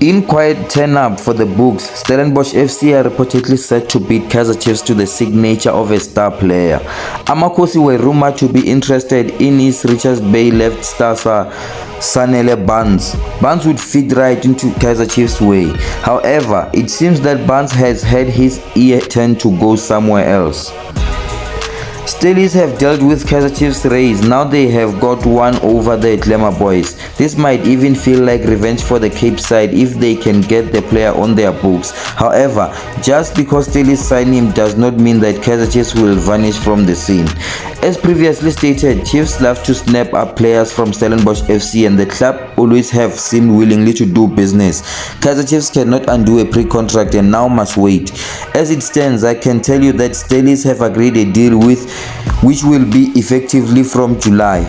In quiet turn-up for the books, Stellenbosch FC are reportedly set to beat Kaizer Chiefs to the signature of a star player. Amakosi were rumored to be interested in his Richards Bay left star Sanele Barnes. Barnes would fit right into Kaizer Chiefs' way. However, it seems that Barnes has had his ear turned to go somewhere else. Stellies have dealt with Kaizer Chiefs' race. Now they have got one over the Glamour Boys. This might even feel like revenge for the Cape side if they can get the player on their books. However, just because Stellies sign him does not mean that Kaizer Chiefs will vanish from the scene. As previously stated, Chiefs love to snap up players from Stellenbosch FC and the club always have seemed willingly to do business. Kaizer Chiefs cannot undo a pre-contract and now must wait. As it stands, I can tell you that Stellies have agreed a deal which will be effectively from July.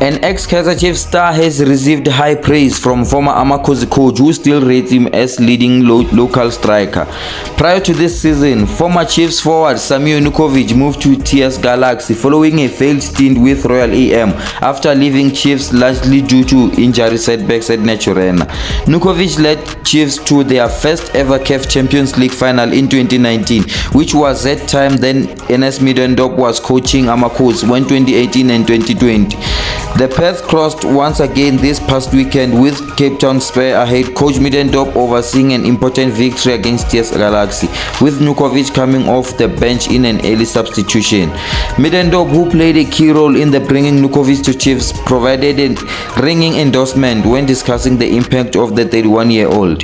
An ex-Kaizer Chiefs star has received high praise from former Amakosi coach who still rates him as leading local striker. Prior to this season, former Chiefs forward Samir Nurkovic moved to TS Galaxy following a failed stint with Royal EM after leaving Chiefs largely due to injury setbacks at Naturena. Nurkovic led Chiefs to their first ever CAF Champions League final in 2019, which was that time then Ernest Middendorp was coaching Amakosi when 2018 and 2020. The path crossed once again this past weekend with Cape Town Spur ahead, coach Middendorp overseeing an important victory against TS Galaxy, with Nurkovic coming off the bench in an early substitution. Middendorp, who played a key role in the bringing Nurkovic to Chiefs, provided a ringing endorsement when discussing the impact of the 31-year-old.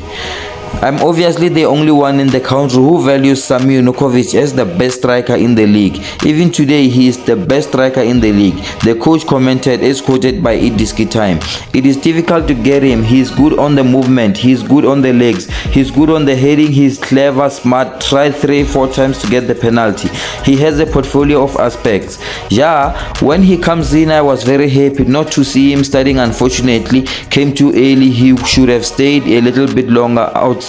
I'm obviously the only one in the country who values Samir Nurkovic as the best striker in the league. Even today, he is the best striker in the league, the coach commented, as quoted by Idiski Time. It is difficult to get him. He is good on the movement, he is good on the legs, he is good on the heading, he is clever, smart, tried 3-4 times to get the penalty. He has a portfolio of aspects. Yeah, when he comes in, I was very happy not to see him starting. Unfortunately, came too early. He should have stayed a little bit longer outside.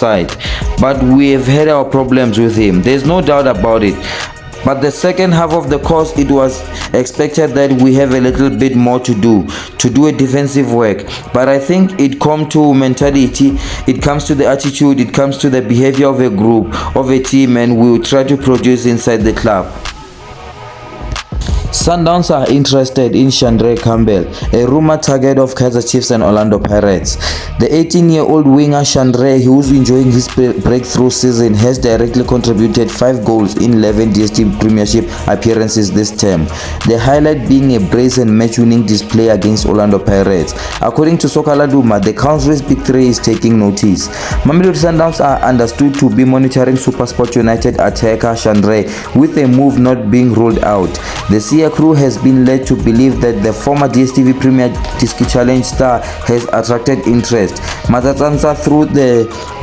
But we have had our problems with him, there's no doubt about it. But the second half of the course, it was expected that we have a little bit more to do a defensive work. But I think it comes to mentality, it comes to the attitude, it comes to the behavior of a group, of a team, and we will try to produce inside the club. Sundowns are interested in Shandre Campbell, a rumored target of Kaizer Chiefs and Orlando Pirates. The 18-year-old winger Shandre, who's enjoying his breakthrough season, has directly contributed 5 goals in 11 DStv Premiership appearances this term, the highlight being a brazen match-winning display against Orlando Pirates. According to Sokala Duma, the country's Big Three is taking notice. Mamelodi Sundowns are understood to be monitoring SuperSport United attacker Shandre, with a move not being ruled out. The Sia crew has been led to believe that the former DStv Premier Diski Challenge star has attracted interest. Matatsansa through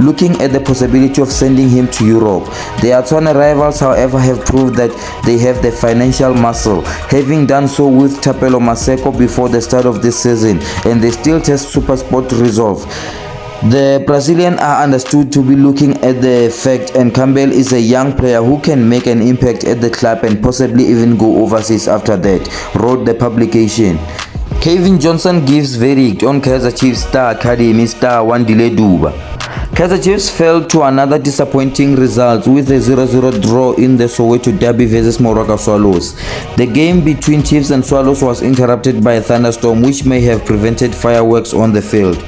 looking at the possibility of sending him to Europe. The Atwana rivals, however, have proved that they have the financial muscle, having done so with Tapelo Maseko before the start of this season, and they still test SuperSport Resolve. The Brazilians are understood to be looking at the fact, and Campbell is a young player who can make an impact at the club and possibly even go overseas after that, wrote the publication. Cavin Johnson gives verdict on Kaizer Chiefs star academy star Wandile Duba. Kaizer Chiefs fell to another disappointing result with a 0-0 draw in the Soweto Derby versus Moroka Swallows. The game between Chiefs and Swallows was interrupted by a thunderstorm which may have prevented fireworks on the field.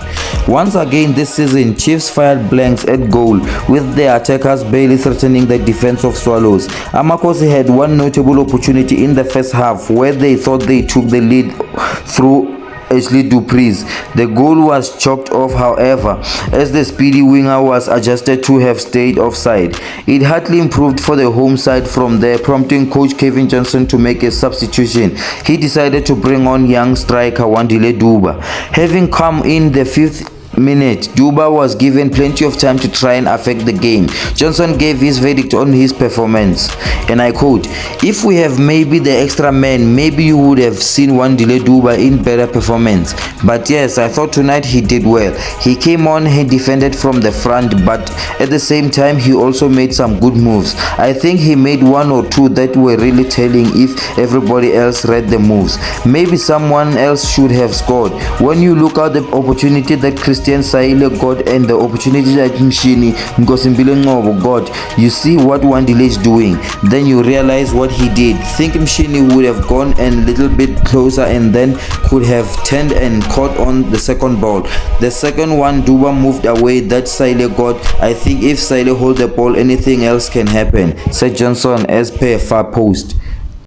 Once again this season, Chiefs fired blanks at goal, with their attackers barely threatening the defense of Swallows. Amakosi had one notable opportunity in the first half where they thought they took the lead through Ashley Dupree's. The goal was chalked off, however, as the speedy winger was adjusted to have stayed offside. It hardly improved for the home side from there, prompting coach Kevin Johnson to make a substitution. He decided to bring on young striker Wandile Duba. Having come in the 5th minute, Duba was given plenty of time to try and affect the game. Johnson gave his verdict on his performance, and I quote, "If we have maybe the extra man, maybe you would have seen one delay Duba in better performance. But yes, I thought tonight he did well. He came on, he defended from the front, but at the same time he also made some good moves. I think he made 1 or 2 that were really telling if everybody else read the moves. Maybe someone else should have scored. When you look at the opportunity that Christian Christian Saile got and the opportunity that Mshini Nkosimbile Ngobo got, you see what Wandile is doing. Then you realize what he did. Think Mshini would have gone a little bit closer and then could have turned and caught on the second ball. The second one, Duba moved away, that Saile got. I think if Saile hold the ball, anything else can happen, said Johnson as per Far Post.